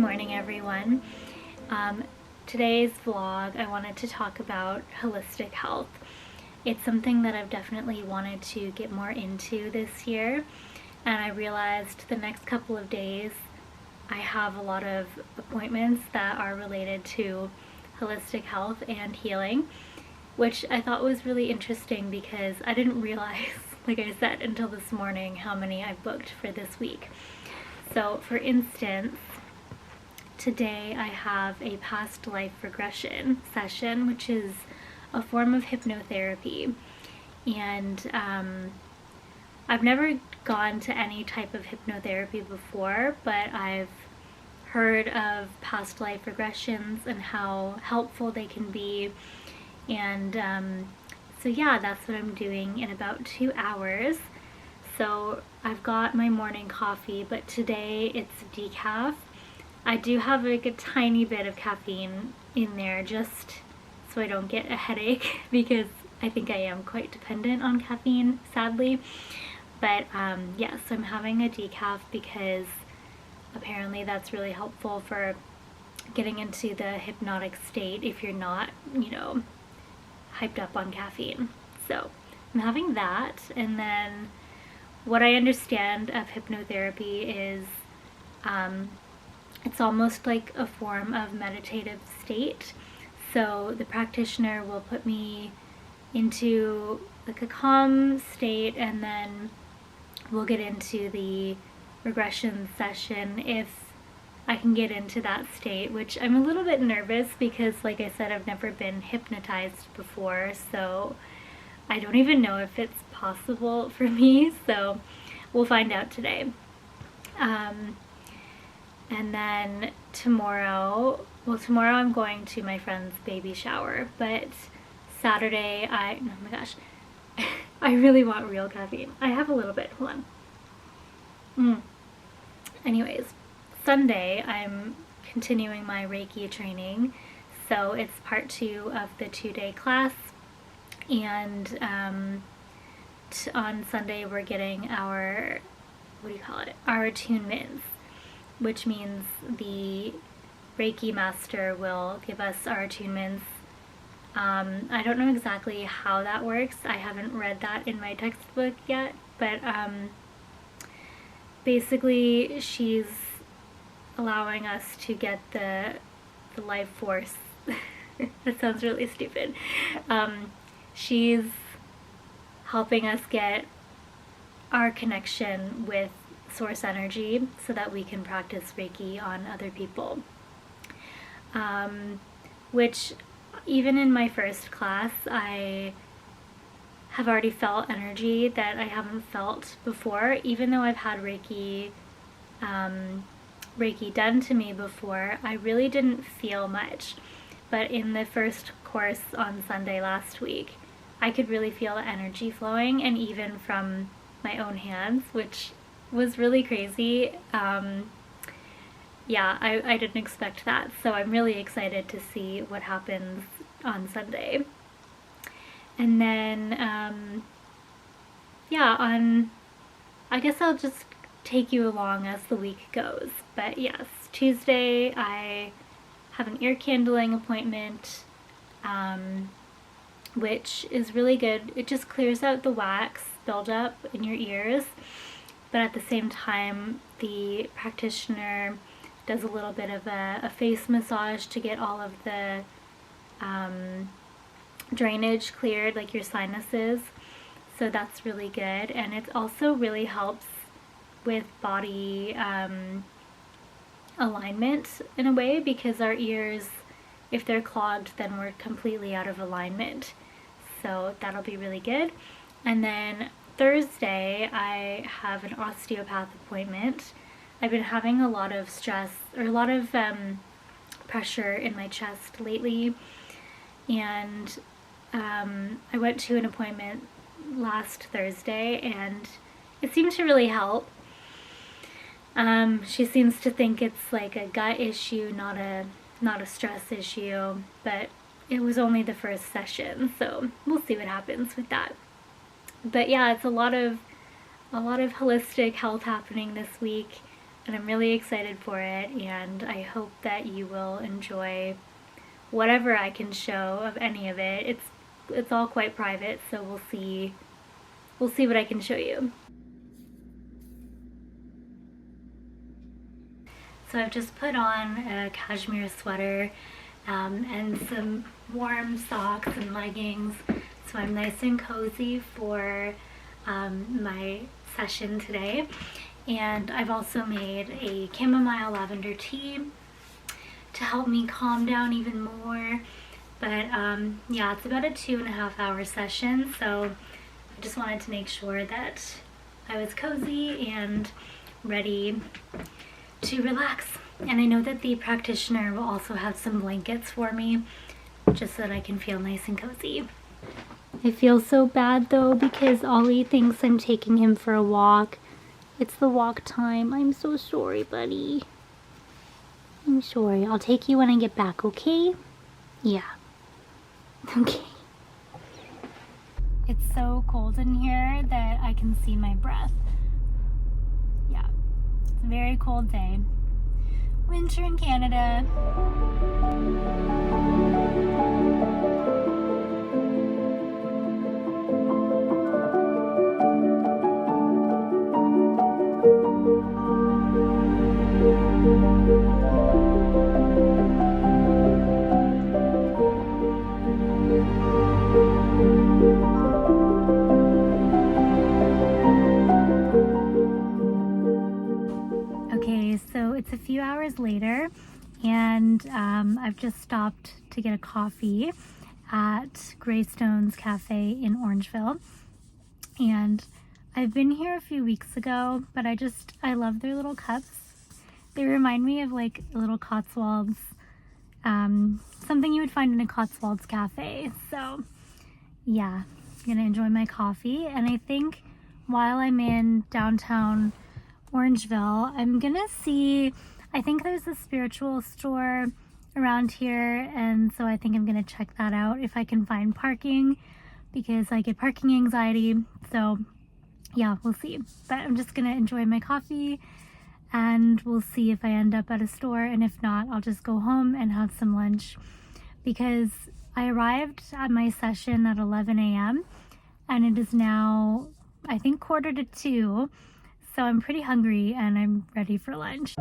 morning, everyone. Today's vlog, I wanted to talk about holistic health. It's something that I've definitely wanted to get more into this year, and I realized the next couple of days I have a lot of appointments that are related to holistic health and healing, which I thought was really interesting because I didn't realize, like I said, until this morning how many I booked for this week. So for instance, today I have a past life regression session, which is a form of hypnotherapy. And I've never gone to any type of hypnotherapy before, but I've heard of past life regressions and how helpful they can be. And so yeah, that's what I'm doing in about 2 hours. So I've got my morning coffee, but today it's decaf. I do have like a tiny bit of caffeine in there just so I don't get a headache because I think I am quite dependent on caffeine, sadly. But yeah, so I'm having a decaf because apparently that's really helpful for getting into the hypnotic state if you're not, hyped up on caffeine. So I'm having that, and then what I understand of hypnotherapy is it's almost like a form of meditative state. So the practitioner will put me into like a calm state, and then we'll get into the regression session if I can get into that state, which I'm a little bit nervous because, like I said, I've never been hypnotized before, so I don't even know if it's possible for me, so we'll find out today. And then tomorrow I'm going to my friend's baby shower, but Saturday oh my gosh, I really want real caffeine. I have a little bit, hold on. Anyways, Sunday I'm continuing my reiki training, so it's part 2 of the 2-day class, and on Sunday we're getting our, our attunements, which means the Reiki master will give us our attunements. I don't know exactly how that works. I haven't read that in my textbook yet, but basically she's allowing us to get the life force. That sounds really stupid. She's helping us get our connection with source energy so that we can practice Reiki on other people. Which even in my first class, I have already felt energy that I haven't felt before, even though I've had Reiki done to me before. I really didn't feel much, but in the first course on Sunday last week, I could really feel the energy flowing, and even from my own hands, which was really crazy. Yeah, I didn't expect that, so I'm really excited to see what happens on Sunday. And then yeah, I guess I'll just take you along as the week goes. But yes, Tuesday I have an ear candling appointment, which is really good. It just clears out the wax buildup in your ears, but at the same time the practitioner does a little bit of a face massage to get all of the drainage cleared, like your sinuses, so that's really good. And it also really helps with body alignment in a way, because our ears, if they're clogged, then we're completely out of alignment, so that'll be really good. And then Thursday I have an osteopath appointment. I've been having a lot of stress, or a lot of pressure in my chest lately, and I went to an appointment last Thursday and it seemed to really help. She seems to think it's like a gut issue, not a stress issue, but it was only the first session, so we'll see what happens with that. But yeah, it's a lot of holistic health happening this week. and I'm really excited for it, and I hope that you will enjoy whatever I can show of any of it. It's all quite private, so we'll see what I can show you. So I've just put on a cashmere sweater and some warm socks and leggings, so I'm nice and cozy for my session today. And I've also made a chamomile lavender tea to help me calm down even more. But yeah, it's about a 2.5 hour session, so I just wanted to make sure that I was cozy and ready to relax. And I know that the practitioner will also have some blankets for me, just so that I can feel nice and cozy. I feel so bad though, because Ollie thinks I'm taking him for a walk. It's the walk time. I'm so sorry, buddy. I'm sorry. I'll take you when I get back, okay? Yeah. Okay. It's so cold in here that I can see my breath. Yeah. It's a very cold day. Winter in Canada. Okay, so it's a few hours later, and I've just stopped to get a coffee at Greystone's Cafe in Orangeville. And I've been here a few weeks ago, but I love their little cups. They remind me of like little Cotswolds, something you would find in a Cotswolds cafe. So yeah, I'm gonna enjoy my coffee. And I think while I'm in downtown Orangeville, I'm gonna see, I think there's a spiritual store around here, and so I think I'm gonna check that out if I can find parking, because I get parking anxiety. So yeah, we'll see. But I'm just gonna enjoy my coffee, and we'll see if I end up at a store, and if not, I'll just go home and have some lunch, because I arrived at my session at 11 a.m. and it is now, I think, 1:45, so I'm pretty hungry and I'm ready for lunch.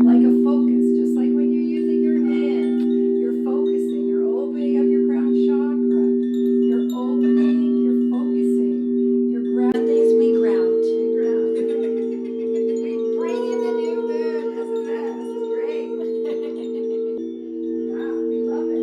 like a focus, just like when you're using your hand, you're focusing, you're opening up your crown chakra, you're opening, you're focusing, you're grounding. We ground. We bring in the new moon. This is it. This is great. Wow, we love it.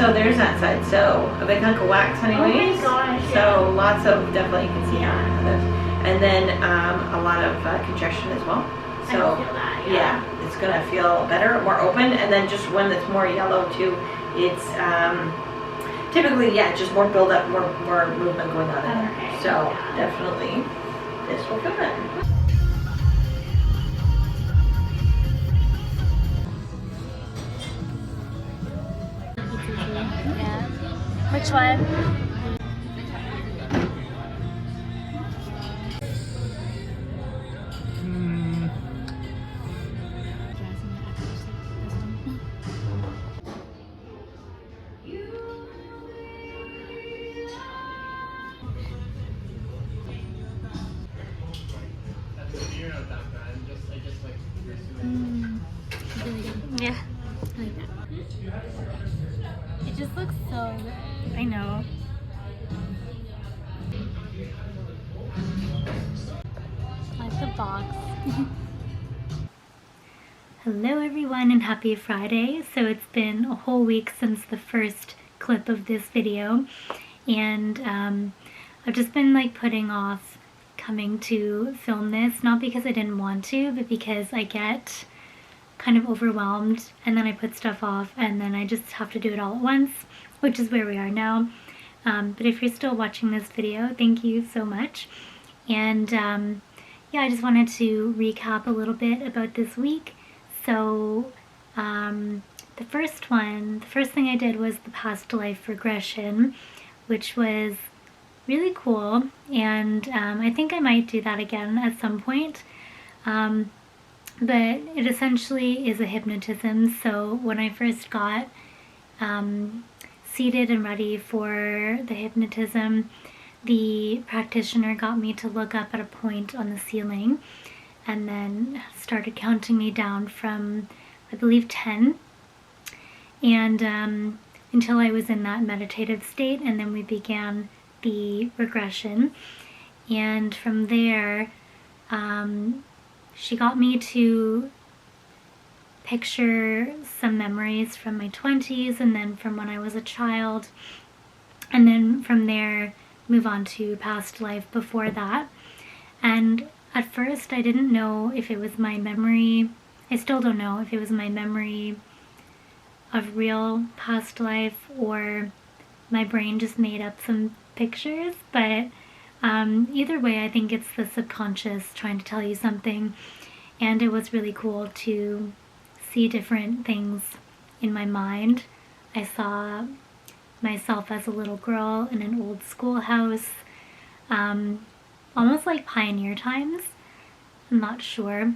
So there's that side. So they kind of wax anyways. Oh my gosh, so lots of, definitely you can see Yeah. that. And then a lot of congestion as well. So I feel that, yeah. it's gonna feel better, more open. And then just when it's more yellow too, it's typically just more build up, more movement going on in there. Okay. So Yeah. definitely this will feel better. Yeah. Which one? Yeah, I like that. It just looks so good. I know. I like the box. Hello everyone and happy Friday. So it's been a whole week since the first clip of this video, and I've just been like putting off coming to film this, not because I didn't want to, but because I get kind of overwhelmed and then I put stuff off and then I just have to do it all at once, which is where we are now. But if you're still watching this video, thank you so much. And yeah, I just wanted to recap a little bit about this week. So the first thing I did was the past life regression, which was really cool, and I think I might do that again at some point. But it essentially is a hypnotism. So when I first got seated and ready for the hypnotism, the practitioner got me to look up at a point on the ceiling and then started counting me down from, I believe, 10, and until I was in that meditative state, and then we began the regression. And from there, she got me to picture some memories from my 20s and then from when I was a child, and then from there move on to past life before that. And at first I didn't know if it was my memory, I still don't know if it was my memory of real past life or my brain just made up some pictures, but either way I think it's the subconscious trying to tell you something. And it was really cool to see different things in my mind. I saw myself as a little girl in an old schoolhouse, almost like pioneer times. I'm not sure.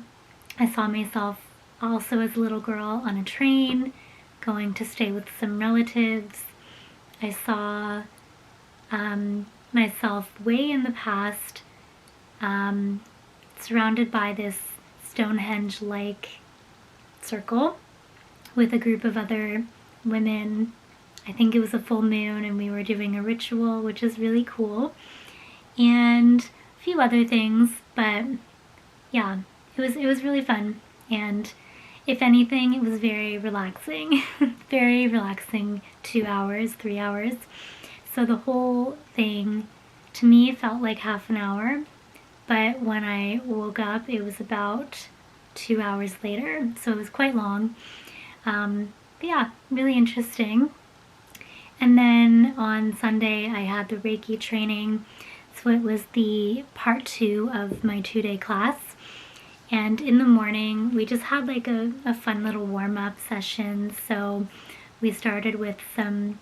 I saw myself also as a little girl on a train going to stay with some relatives. I saw myself way in the past, surrounded by this Stonehenge-like circle with a group of other women I think it was a full moon, and we were doing a ritual, which is really cool, and a few other things. But yeah, it was really fun, and if anything, it was very relaxing. Very relaxing 2 hours, 3 hours. So the whole thing to me felt like half an hour, but when I woke up it was about 2 hours later, so it was quite long. But yeah, really interesting. And then on Sunday I had the Reiki training, so it was the part 2 of my 2-day class. And in the morning we just had like a fun little warm-up session. So we started with some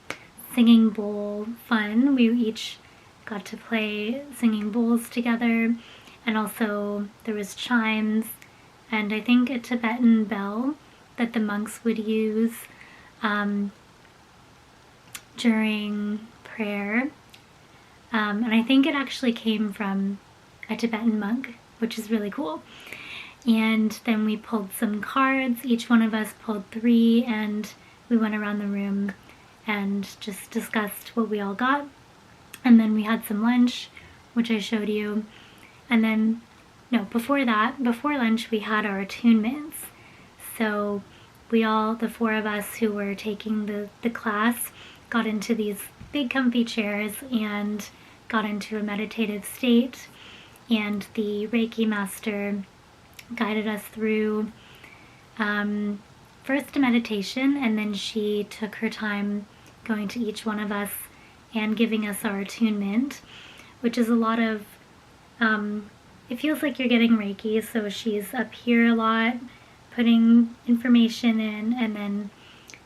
singing bowl fun. We each got to play singing bowls together, and also there was chimes and I think a Tibetan bell that the monks would use during prayer. And I think it actually came from a Tibetan monk, which is really cool. And then we pulled some cards. Each one of us pulled 3, and we went around the room and just discussed what we all got. And then we had some lunch, which I showed you. And then, no, before lunch, we had our attunements. So we all, the 4 of us who were taking the class, got into these big comfy chairs and got into a meditative state. And the Reiki master guided us through first a meditation, and then she took her time going to each one of us and giving us our attunement, which is a lot of, it feels like you're getting Reiki, so she's up here a lot, putting information in, and then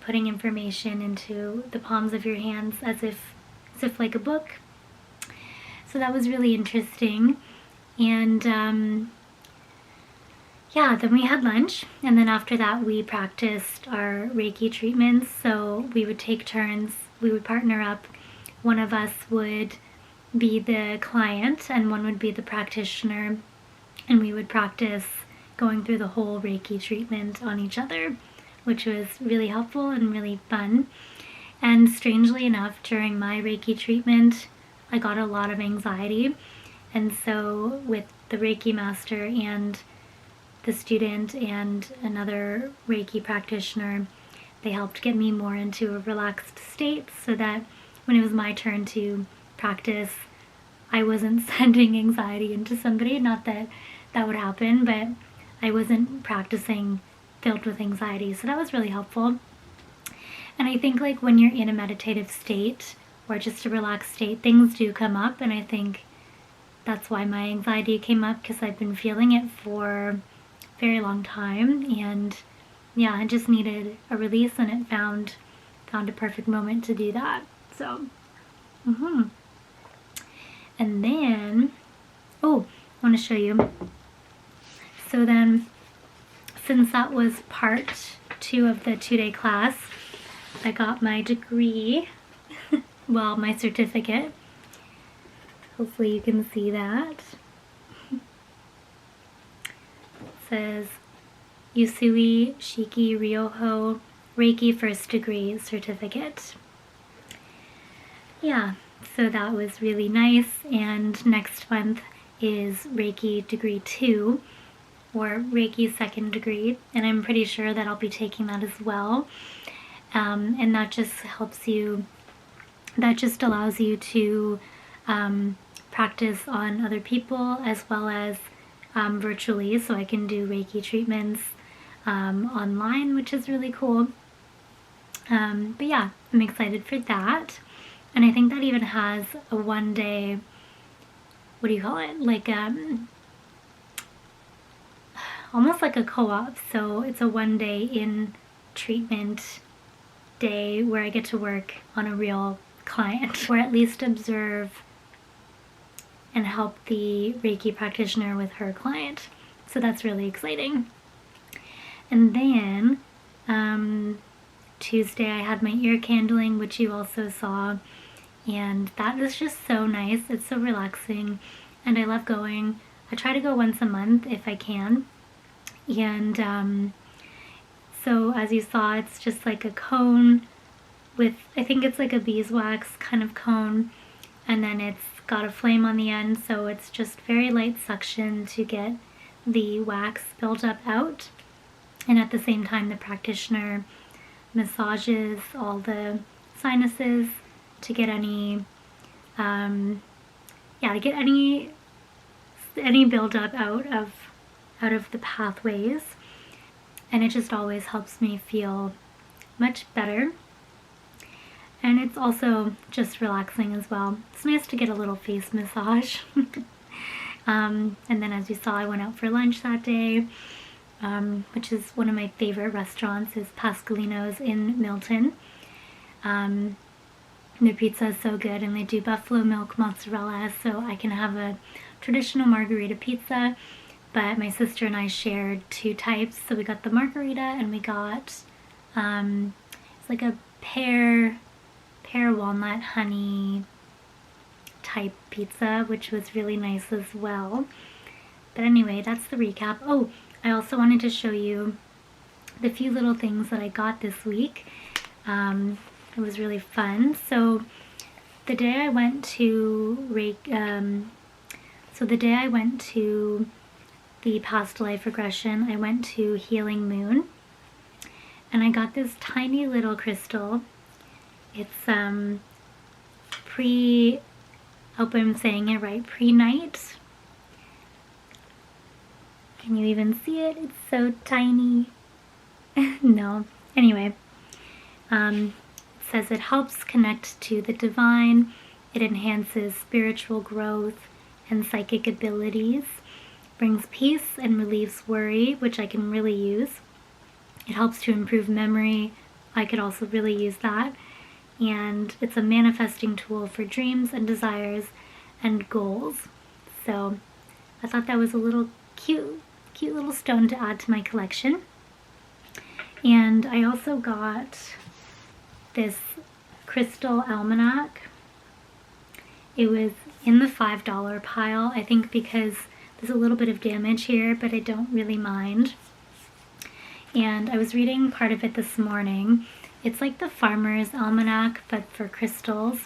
putting information into the palms of your hands as if like a book. So that was really interesting. And yeah, then we had lunch, and then after that we practiced our Reiki treatments. So we would take turns, we would partner up. One of us would be the client and one would be the practitioner, and we would practice going through the whole Reiki treatment on each other, which was really helpful and really fun. And strangely enough, during my Reiki treatment, I got a lot of anxiety, and so with the Reiki master and the student and another Reiki practitioner, they helped get me more into a relaxed state, so that when it was my turn to practice, I wasn't sending anxiety into somebody. Not that that would happen, but I wasn't practicing filled with anxiety, so that was really helpful. And I think like when you're in a meditative state or just a relaxed state, things do come up, and I think that's why my anxiety came up, because I've been feeling it for a very long time, and yeah, I just needed a release, and it found a perfect moment to do that. So and then I want to show you. So then, since that was part 2 of the 2-day class, I got my degree, well, my certificate. Hopefully you can see that. It says Usui Shiki Ryoho Reiki First Degree Certificate. Yeah, so that was really nice. And next month is Reiki Degree 2, or Reiki Second Degree, and I'm pretty sure that I'll be taking that as well. And that just helps you, that just allows you to practice on other people as well as virtually, so I can do Reiki treatments online, which is really cool. But yeah, I'm excited for that. And I think that even has a 1-day, what do you call it, like almost like a co-op. So it's a 1-day in treatment day where I get to work on a real client, or at least observe and help the Reiki practitioner with her client. So that's really exciting. And then Tuesday I had my ear candling, which you also saw, and that is just so nice. It's so relaxing, and I love going. I try to go once a month if I can. And so as you saw, it's just like a cone with, I think it's like a beeswax kind of cone, and then it's got a flame on the end, so it's just very light suction to get the wax buildup out. And at the same time, the practitioner massages all the sinuses to get any, to get any buildup out of the pathways. And it just always helps me feel much better. And it's also just relaxing as well. It's nice to get a little face massage. And then as you saw, I went out for lunch that day, which is one of my favorite restaurants, is Pasqualino's in Milton. Their pizza is so good, and they do buffalo milk mozzarella, so I can have a traditional margarita pizza, but my sister and I shared 2 types. So we got the margarita, and we got, it's like a pear walnut honey type pizza, which was really nice as well. But anyway, that's the recap. Oh, I also wanted to show you the few little things that I got this week. It was really fun. So the day I went to the past life regression, I went to Healing Moon, and I got this tiny little crystal. It's hope I'm saying it right, pre-night. Can you even see it? It's so tiny. No. Anyway, it says it helps connect to the divine. It enhances spiritual growth and psychic abilities, brings peace and relieves worry, which I can really use. It helps to improve memory. I could also really use that. And it's a manifesting tool for dreams and desires and goals. So I thought that was a little cute little stone to add to my collection. And I also got this crystal almanac. It was in the $5 pile, I think, because there's a little bit of damage here, but I don't really mind. And I was reading part of it this morning. It's like the Farmer's Almanac, but for crystals.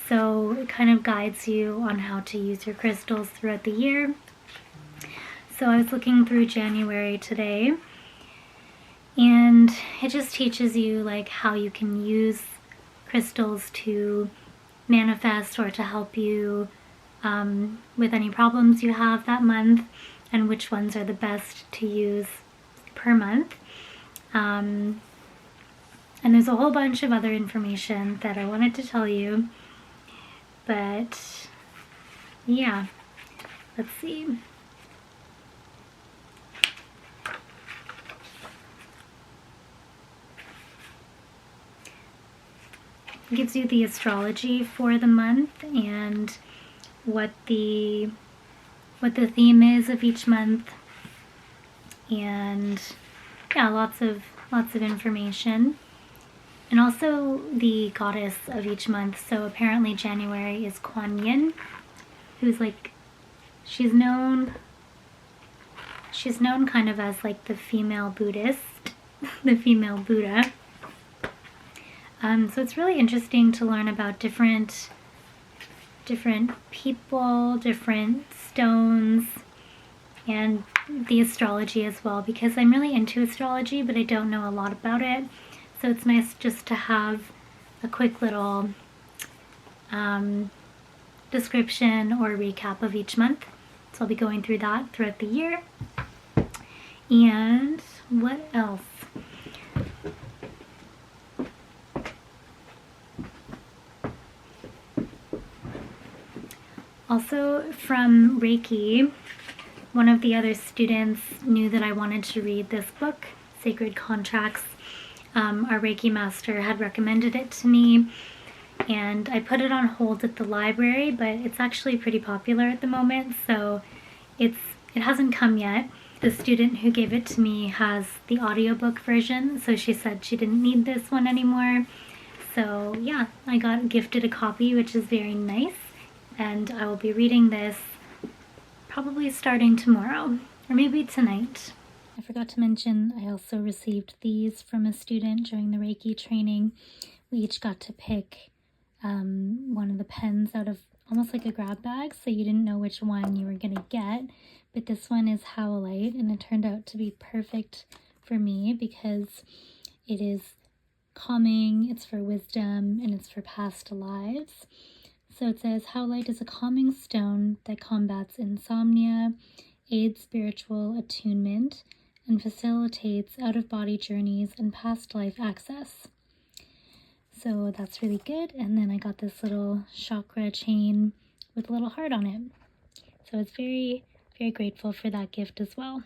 So it kind of guides you on how to use your crystals throughout the year. So I was looking through January today, and it just teaches you like how you can use crystals to manifest or to help you with any problems you have that month, and which ones are the best to use per month. And there's a whole bunch of other information that I wanted to tell you, but yeah, let's see. It gives you the astrology for the month and what the theme is of each month, and yeah, lots of information. And also the goddess of each month. So apparently January is Kuan Yin, who's like, she's known kind of as like the female Buddhist, the female Buddha. So it's really interesting to learn about different people, different stones, and the astrology as well, because I'm really into astrology, but I don't know a lot about it. So it's nice just to have a quick little description or recap of each month. So I'll be going through that throughout the year. And what else? Also from Reiki, one of the other students knew that I wanted to read this book, Sacred Contracts. Our Reiki master had recommended it to me, and I put it on hold at the library, but it's actually pretty popular at the moment, so it hasn't come yet. The student who gave it to me has the audiobook version, so she said she didn't need this one anymore. So yeah, I got gifted a copy, which is very nice, and I will be reading this probably starting tomorrow, or maybe tonight. I forgot to mention I also received these from a student during the Reiki training, we each got to pick one of the pens out of almost like a grab bag, so you didn't know which one you were gonna get. But this one is Howlite, and it turned out to be perfect for me because it is calming, it's for wisdom, and it's for past lives. So it says, Howlite is a calming stone that combats insomnia, aids spiritual attunement, and facilitates out-of-body journeys and past life access. So that's really good. And then I got this little chakra chain with a little heart on it. So it's very, very grateful for that gift as well.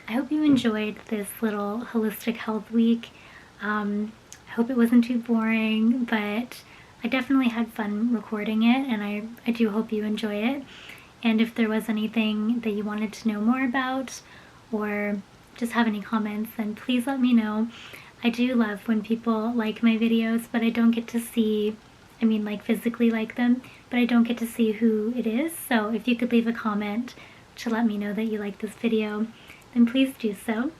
I hope you enjoyed this little holistic health week. I hope it wasn't too boring, but I definitely had fun recording it, and I do hope you enjoy it. And if there was anything that you wanted to know more about, or just have any comments, then please let me know. I do love when people like my videos, but I don't get to see, like physically like them, but I don't get to see who it is. So if you could leave a comment to let me know that you like this video, then please do so.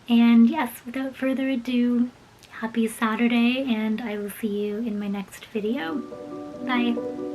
And yes, without further ado, happy Saturday, and I will see you in my next video. Bye.